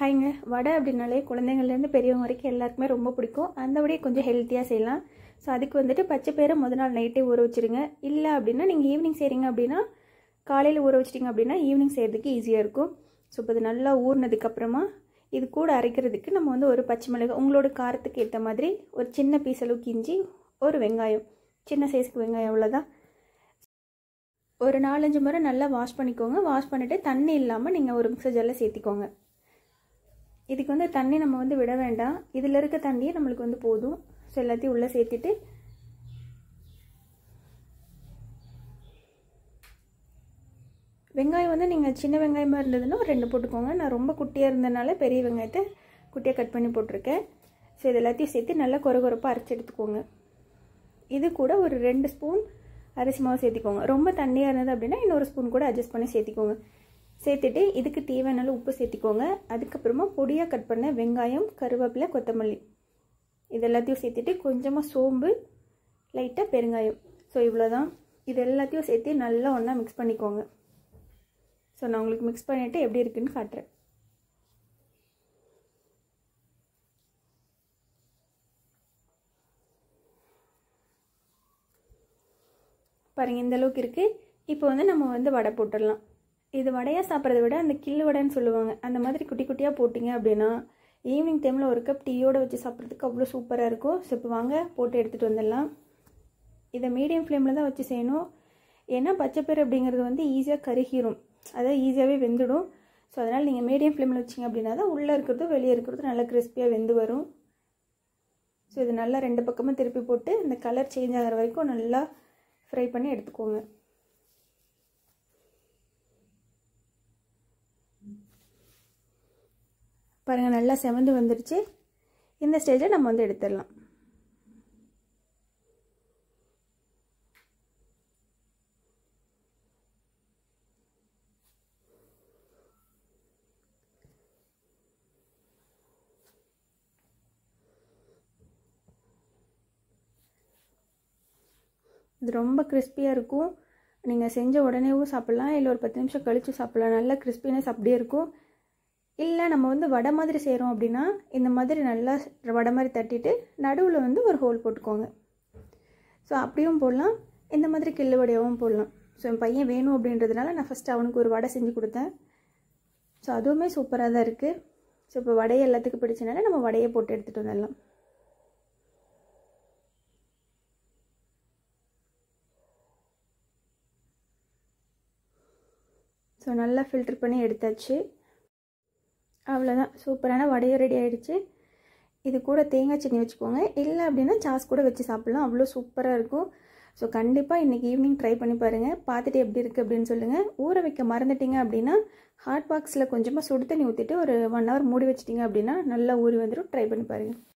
ஹாய்ங்க. வடை அப்படின்னாலே குழந்தைங்கள்லேருந்து பெரியவங்க வரைக்கும் எல்லாருக்குமே ரொம்ப பிடிக்கும். அந்த வடையை கொஞ்சம் ஹெல்த்தியாக செய்யலாம். ஸோ அதுக்கு வந்துட்டு பச்சை பயிரை முத நாள் நைட்டே ஊற வச்சுருங்க. இல்லை அப்படின்னா நீங்கள் ஈவினிங் செய்கிறீங்க அப்படின்னா காலையில் ஊற வச்சிட்டிங்க அப்படின்னா ஈவினிங் செய்கிறதுக்கு ஈஸியாக இருக்கும். ஸோ இப்போ இது நல்லா ஊறினதுக்கப்புறமா இது கூட அரைக்கிறதுக்கு நம்ம வந்து ஒரு பச்சை மிளகாய் உங்களோட காரத்துக்கு ஏற்ற மாதிரி ஒரு சின்ன பீஸ் அளவுக்கு இஞ்சி, ஒரு வெங்காயம், சின்ன சைஸ்க்கு வெங்காயம் அவ்வளோதான். ஒரு 4-5 முறை நல்லா வாஷ் பண்ணிக்கோங்க. வாஷ் பண்ணிவிட்டு தண்ணி இல்லாமல் நீங்கள் ஒரு மிக்சர் ஜாரில் சேர்த்திக்கோங்க. இதுக்கு வந்து தண்ணி நம்ம வந்து விட வேண்டாம். இதில் இருக்க தண்ணியே நம்மளுக்கு வந்து போதும். ஸோ எல்லாத்தையும் உள்ளே சேர்த்துட்டு வெங்காயம் வந்து நீங்கள் சின்ன வெங்காயமாக இருந்ததுன்னா ஒரு 2 போட்டுக்கோங்க. நான் ரொம்ப குட்டியாக இருந்ததுனால பெரிய வெங்காயத்தை குட்டியாக கட் பண்ணி போட்டிருக்கேன். ஸோ இது எல்லாத்தையும் சேர்த்து நல்லா கொரகொரப்பாக அரைச்சி எடுத்துக்கோங்க. இது கூட ஒரு 2 ஸ்பூன் அரிசி மாவு சேர்த்திக்கோங்க. ரொம்ப தண்ணியாக இருந்தது அப்படின்னா இன்னொரு ஸ்பூன் கூட அட்ஜஸ்ட் பண்ணி சேர்த்திக்கோங்க. சேர்த்துட்டு இதுக்கு தேவையான உப்பு சேர்த்திக்கோங்க. அதுக்கப்புறமா பொடியாக கட் பண்ண வெங்காயம், கருவேப்பிலை, கொத்தமல்லி இது எல்லாத்தையும் சேர்த்துட்டு கொஞ்சமாக சோம்பு, லைட்டாக பெருங்காயம். ஸோ இவ்வளோதான். இது எல்லாத்தையும் சேர்த்து நல்லா ஒன்றா மிக்ஸ் பண்ணிக்கோங்க. ஸோ நான் உங்களுக்கு மிக்ஸ் பண்ணிவிட்டு எப்படி இருக்குன்னு காட்டுறேன். பாருங்கள், இந்த அளவுக்கு இருக்குது. இப்போ வந்து நம்ம வந்து வடை போட்டுடலாம். இது வடையாக சாப்பிட்றத விட அந்த கில்லு வடைன்னு சொல்லுவாங்க, அந்த மாதிரி குட்டி குட்டியாக போட்டிங்க அப்படின்னா ஈவினிங் டைமில் ஒரு கப் டீயோடு வச்சு சாப்பிட்றதுக்கு அவ்வளோ சூப்பராக இருக்கும். ஸோ இப்போ வாங்க போட்டு எடுத்துகிட்டு வந்துடலாம். இதை மீடியம் ஃப்ளேமில் தான் வச்சு செய்யணும். ஏன்னா பச்சைப்பயிறு அப்படிங்கிறது வந்து ஈஸியாக கருகிரும், அதாவது ஈஸியாகவே வெந்துடும். ஸோ அதனால் நீங்கள் மீடியம் ஃப்ளேமில் வச்சிங்க அப்படின்னா தான் உள்ளே இருக்கிறதும் வெளியே இருக்கிறதும் நல்லா கிறிஸ்பியாக வெந்து வரும். ஸோ இது நல்லா 2 பக்கமும் திருப்பி போட்டு இந்த கலர் சேஞ்ச் ஆகிற வரைக்கும் நல்லா ஃப்ரை பண்ணி எடுத்துக்கோங்க. பாருங்கள், நல்லா செவந்து வந்துடுச்சு. இந்த ஸ்டேஜில் நம்ம வந்து எடுத்துடலாம். இது ரொம்ப கிறிஸ்பியாக இருக்கும். நீங்கள் செஞ்ச உடனேவும் சாப்பிட்லாம், இல்லை ஒரு 10 நிமிஷம் கழித்து சாப்பிட்லாம். நல்லா கிறிஸ்பினஸ் அப்படியே இருக்கும். இல்லை நம்ம வந்து வடை மாதிரி செய்கிறோம் அப்படின்னா இந்த மாதிரி நல்லா வடை மாதிரி தட்டிட்டு நடுவில் வந்து ஒரு ஹோல் போட்டுக்கோங்க. ஸோ அப்படியும் போடலாம், இந்த மாதிரி கில்லு வடையாகவும் போடலாம். ஸோ என் பையன் வேணும் அப்படின்றதுனால நான் ஃபஸ்ட்டு அவனுக்கு ஒரு வடை செஞ்சு கொடுத்தேன். ஸோ அதுவுமே சூப்பராக தான் இருக்குது. ஸோ இப்போ வடையை எல்லாத்துக்கும் பிடிச்சனால நம்ம வடையை போட்டு எடுத்துகிட்டு வந்துடலாம். ஸோ நல்லா ஃபில்டர் பண்ணி எடுத்தாச்சு. அவ்வளோதான், சூப்பரான வடையும் ரெடி ஆகிடுச்சு. இது கூட தேங்காய் சட்னி வச்சுக்கோங்க, இல்லை அப்படின்னா சாஸ் கூட வச்சு சாப்பிட்லாம், அவ்வளோ சூப்பராக இருக்கும். ஸோ கண்டிப்பாக இன்றைக்கி ஈவினிங் ட்ரை பண்ணி பாருங்கள். பார்த்துட்டு எப்படி இருக்குது அப்படின்னு சொல்லுங்கள். ஊற வைக்க மறந்துட்டிங்க அப்படின்னா ஹாட் பாக்ஸில் கொஞ்சமாக சுடு தண்ணி ஊற்றிட்டு ஒரு 1 hour மூடி வச்சிட்டிங்க அப்படின்னா நல்லா ஊறி வந்துடும். ட்ரை பண்ணி பாருங்கள்.